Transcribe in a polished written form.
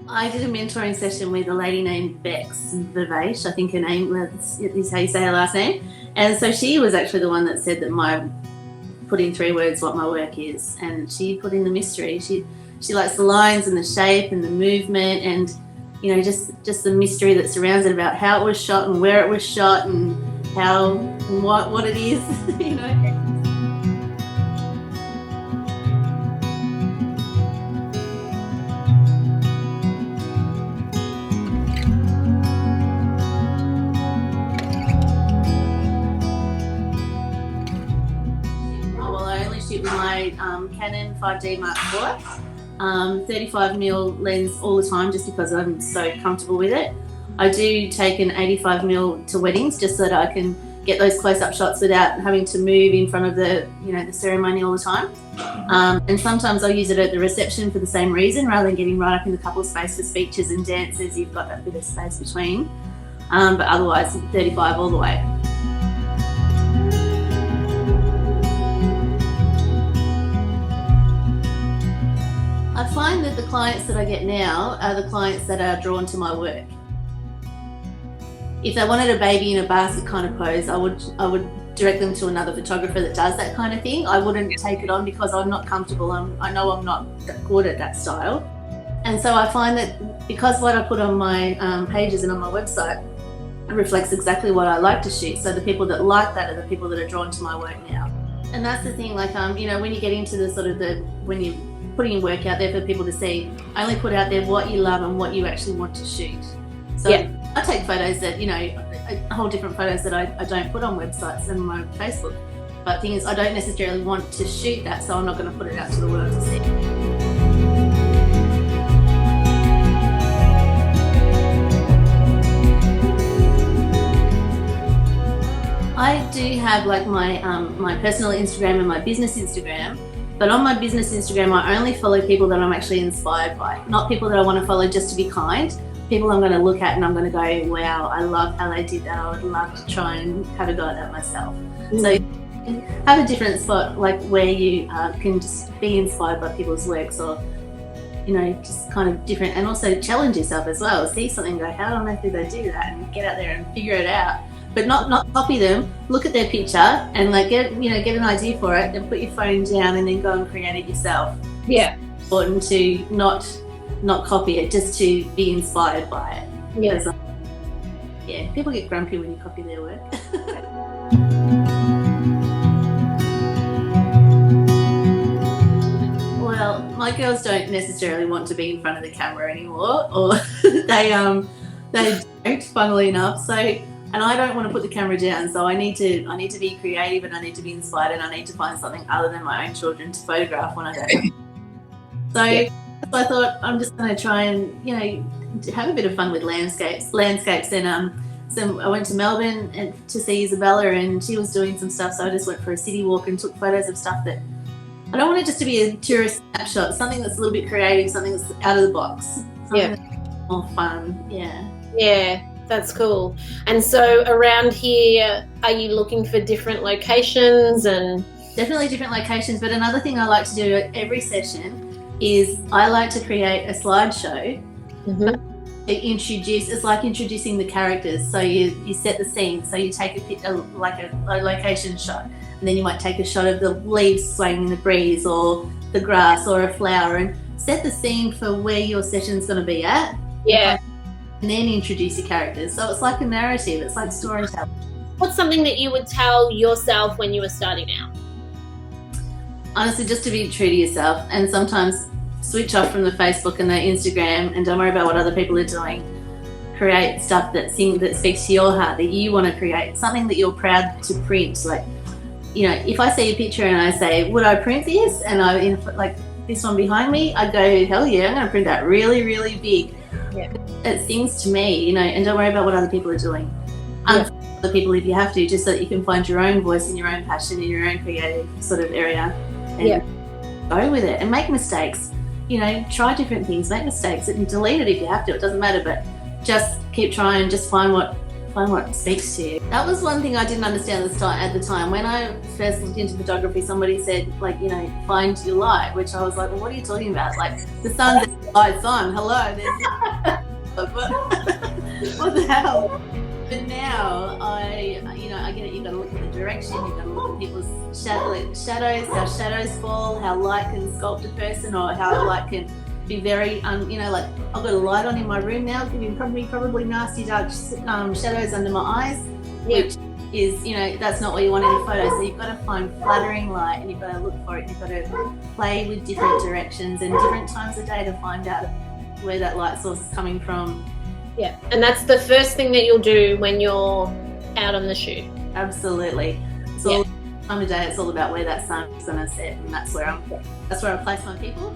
I did a mentoring session with a lady named Bex Vivace. I think her name is how you say her last name. And so she was actually the one that said that put in 3 words what my work is. And she put in the mystery. She likes the lines and the shape and the movement and, just the mystery that surrounds it about how it was shot and where it was shot and how and what it is, Well, I only shoot with my Canon 5D Mark IV. 35mm lens all the time just because I'm so comfortable with it. I do take an 85mm to weddings just so that I can get those close-up shots without having to move in front of the ceremony all the time. And sometimes I'll use it at the reception for the same reason, rather than getting right up in the couple space for speeches and dances. You've got that bit of space between. But otherwise, 35 all the way. I find that the clients that I get now are the clients that are drawn to my work. If they wanted a baby in a basket kind of pose, I would direct them to another photographer that does that kind of thing. I wouldn't take it on because I'm not comfortable. I know I'm not good at that style. And so I find that because what I put on my pages and on my website reflects exactly what I like to shoot. So the people that like that are the people that are drawn to my work now. And that's the thing, like, when you get into when you're putting your work out there for people to see, I only put out there what you love and what you actually want to shoot. So I take photos that, a whole different photos that I don't put on websites and my Facebook. But the thing is, I don't necessarily want to shoot that, so I'm not going to put it out to the world to see. I do have like my personal Instagram and my business Instagram. But on my business Instagram, I only follow people that I'm actually inspired by, not people that I want to follow just to be kind. People I'm going to look at and I'm going to go, wow, I love how they did that. I would love to try and have a go at that myself. So have a different spot, like where you can just be inspired by people's works, or just kind of different, and also challenge yourself as well. See something and go, how on earth did they do that? And get out there and figure it out. But not copy them. Look at their picture and get an idea for it, and put your phone down and then go and create it yourself. Yeah. It's important to not copy it, just to be inspired by it. Yeah. People get grumpy when you copy their work. Well, my girls don't necessarily want to be in front of the camera anymore, or they don't, funnily enough. So. And I don't want to put the camera down, so I need to be creative, and I need to be inspired, and I need to find something other than my own children to photograph when I go. So I thought I'm just going to try and have a bit of fun with landscapes. And so I went to Melbourne to see Isabella, and she was doing some stuff. So I just went for a city walk and took photos of stuff that I don't want it just to be a tourist snapshot. Something that's a little bit creative, something that's out of the box, something that's more fun. Yeah. That's cool. And so around here, are you looking for different locations? And definitely different locations. But another thing I like to do at every session is I like to create a slideshow. It's like introducing the characters. So you set the scene. So you take a location shot, and then you might take a shot of the leaves swaying in the breeze, or the grass, or a flower, and set the scene for where your session's going to be at. Yeah. And then introduce your characters. So it's like a narrative, it's like storytelling. What's something that you would tell yourself when you were starting out? Honestly, just to be true to yourself, and sometimes switch off from the Facebook and the Instagram, and don't worry about what other people are doing. Create stuff that speaks to your heart, that you want to create, something that you're proud to print. Like, if I see a picture and I say, would I print this? And like this one behind me, I'd go, hell yeah, I'm going to print that really, really big. Yeah. It sings to me, and don't worry about what other people are doing. Other people if you have to, just so that you can find your own voice and your own passion in your own creative sort of area, and go with it and make mistakes. Try different things, make mistakes, and delete it if you have to. It doesn't matter, but just keep trying. Just find find what speaks to you. That was one thing I didn't understand at the time. When I first looked into photography, somebody said, like, you know, find your light, which I was like, well, what are you talking about? Like, the sun's lights on. Hello, there's what the hell? But now I get it. You've got to look at the direction. You've got to look at people's shadows, how shadows fall, how light can sculpt a person, or how light can be very, like I've got a light on in my room now, giving probably nasty dark shadows under my eyes, which is, that's not what you want in a photo. So you've got to find flattering light, and you've got to look for it. You've got to play with different directions and different times of day to find out where that light source is coming from. Yeah, and that's the first thing that you'll do when you're out on the shoot. Absolutely. It's all time of day. It's all about where that sun is going to set, and that's where I place my people.